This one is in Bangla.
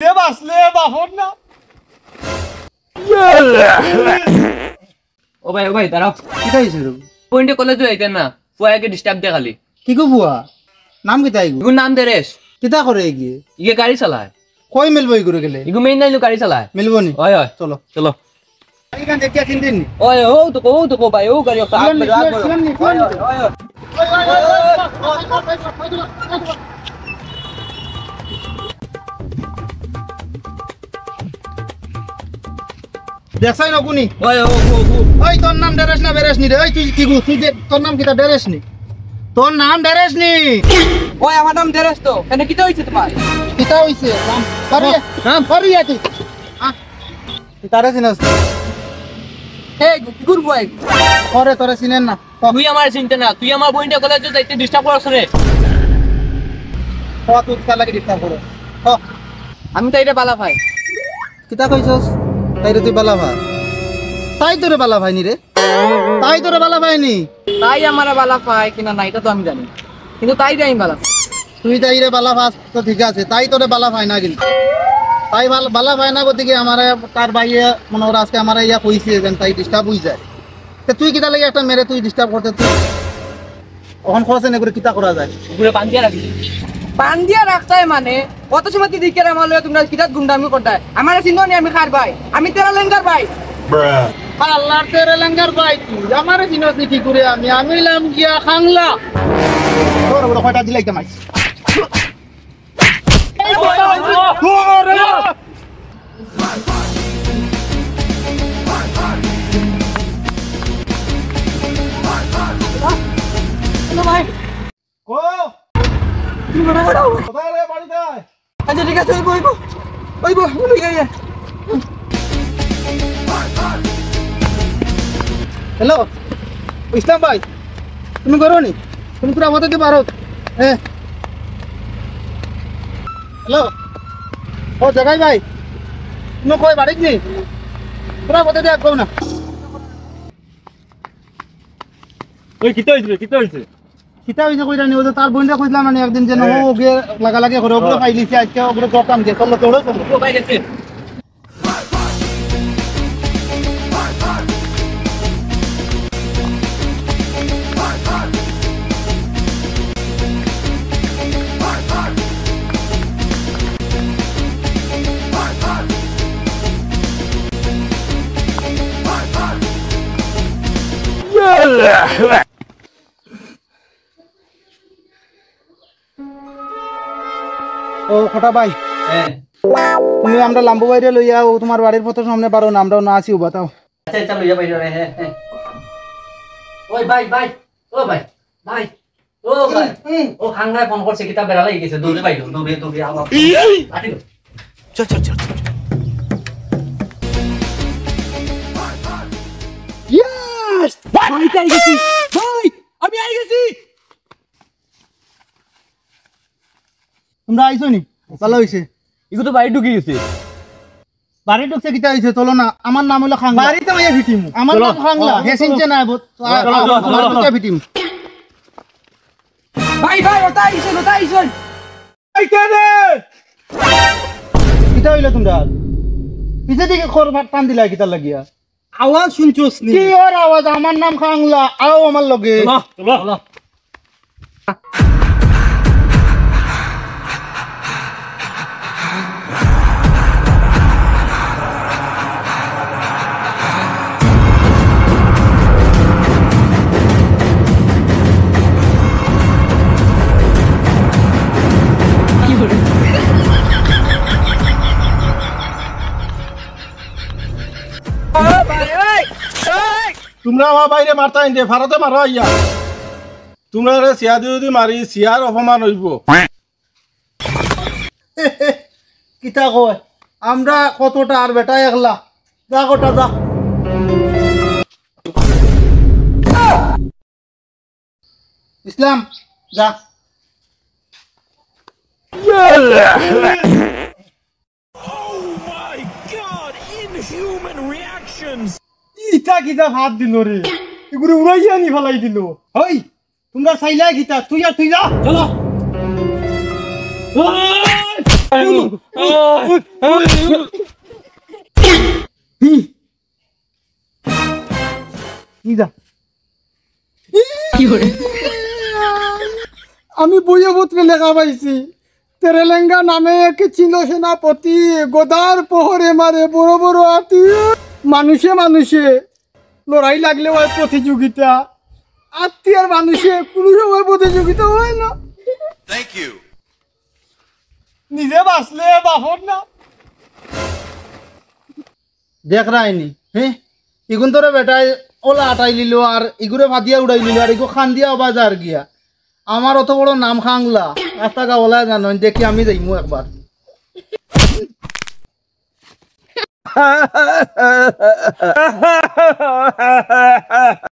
ले बसले बाफर ना ও ভাই দাঁড়াও কি হইছে রে পয়েন্টে কলেজ যাইতেন না ফুয়াকে ডিস্টার্ব দে খালি কি গো বুয়া নাম কি তাই গো ইগু নাম দে রেস কিতা করে গিয়ে ইগে গাড়ি চালায় কই মিলবো ই করে গেলে ইগু মেইন নাইলো গাড়ি চালায় মিলবো নি ওই ওই চলো চলো এইখান থেকে তিন দিন ওই ও তো ভাই ও গাড়ি একটা আগ দেখছাই না কোনি ওই ওই তোর নাম ডরেস না বেরেস নি রে ওই তুই কি গো তুই তোর নাম কিতা ডরেস নি তোর নাম ডরেস নি ওই আমার নাম দেরেস তো কেন কি হইছে তোমার কিতা হইছে নাম পারি নাম পারি আতি তুই তারে চিনস এই গুড বয় করে তোরে চিনেন না তুই আমার চিন্তা না তুই আমার পয়েন্টে কলেজ যাইতে ডিস্টার্ব করছ রে ও তুই কার লাগি ডিস্টার্ব করে আমি তো এটা বালা ভাই কিতা কইছস তাইরে তুই বালা ভাই তাই তোরে বালা ভাই নি রে তাই তোরে বালা ভাই নি তাই আমার বালা ভাই কিনা না এটা তো আমি জানি কিন্তু তাই আমি বালা তুই তাইরে বালা ভাই তো ঠিক আছে তাই তোরে বালা ভাই না কিন্তু তাই বালা ভাই না গতিকে আমারে তার ভাইয়ে মনে ওরা আজকে আমারে ইয়া কইছে যেন তাই ডিস্টার্ব হই যায় তে তুই কিতা লাগি একটা মেরে তুই ডিস্টার্ব করতে তুই ওখান খরচে না করে কিতা করা যায় পুরো পান্দিয়া রাখি পান্দিয়া রাখতাই মানে কত সময় তুই দিকে আমার লয়ে তোমরা কিটা গুন্ডামি করতাই আমার চিন্তা নেই আমি খার ভাই আমি তেরা লেঙ্গার ভাই আল্লাহর তেরে লেঙ্গার ভাই তুই আমারে চিনস নি কি করে আমি লাম গিয়া খাংলা তোর বড় কয়টা দিলাই কামাই আচ্ছা ঠিক আছে ওইব হ্যালো ইসলাম ভাই তুমি করো নি তুমি পুরা মতো দিয়ে পারো হ্যাঁ হ্যালো ও জগাই ভাই তুমি কই বাড়িত নি পুরা মতো দিয়ে কও না ওই কিতা হইছে কিতা হইছে কইরা নি ও যে তার বোনটা কইলাম না একদিন যে ও ওকে লাগা লাগে করে ওগুলো পাইলিছে আজকে ওগুলো তো কাম দিয়ে চলো তোড়ো ও ভাই গেছে ও খটা ভাই হ্যাঁ তুমি আমরা লাম্বু বাইরে লইয়া ও তোমার বাড়ির পথের সামনে পারো না আমরাও না আছি বাতাও আচ্ছা চলো যা বাইরে হ্যাঁ হ্যাঁ ওই ভাই ও ভাই ও খাঙ্গায় ফোন করছে কিতা বেড়া লাগি গেছে দৌড়ে বাইলো দৌড়ে আবার আটি চল ইয়েস ভাই আই গেছি ভাই আমি আই গেছি তোমরা আইছো নি ভালো হইছে ইগো তো বাড়ি ঢুকে গেছে বাড়ি ঢুকছে কিটা হইছে চলো না আমার নাম হলো খাংলা বাড়িতে মাইয়া ফিটিম আমার নাম খাংলা হে চিনছে না বাড়িতে ফিটিম ভাই ওটা আইছন আইতে রে কিটা হইলো তোমরা পিছে দিকে খর টান দিলা কিটা লাগিয়া আওয়াজ শুনছস নি কি ওর আওয়াজ আমার নাম খাংলা আও আমার লগে চলো তোমরা আমার বাইরে মারতা ইন্দে ভারতে মারো আইয়া তোমরা রে সিয়া যদি মারি সিয়ার অপমান হইব কিতা কয় আমরা কতটা আর বেটা একলা যা গোটা যা ইসলাম যা ইটা কিতা ভাত দিল রে এগুলো উড়াইয়া নি ফেলাই দিল ওই তোমরা চাইলে গীতা তুই যা চলো আমি বইয়ে পত্রে লেখা পাইছি তেরেলেঙ্গা নামে এক ছিল সেনাপতি গোদার পোহরে মারে বড় বড় হাতি মানুষে মানুষে লড়াই লাগলে হয় প্রতিযোগিতা আত্মীয় মানুষে কোনো সময় প্রতিযোগিতা হয় না নিজে বাঁচলে বাপর না দেখ রায়নি হ্যাঁ ইগুন তোরে বেটায় ওলা আটাই লিল আর ইগুরে ভাদিয়া উড়াই লিল আর ইগো খান দিয়া বাজার গিয়া আমার অত বড় নাম খাংলা রাস্তা গাওলা জানো দেখি আমি যাইমু একবার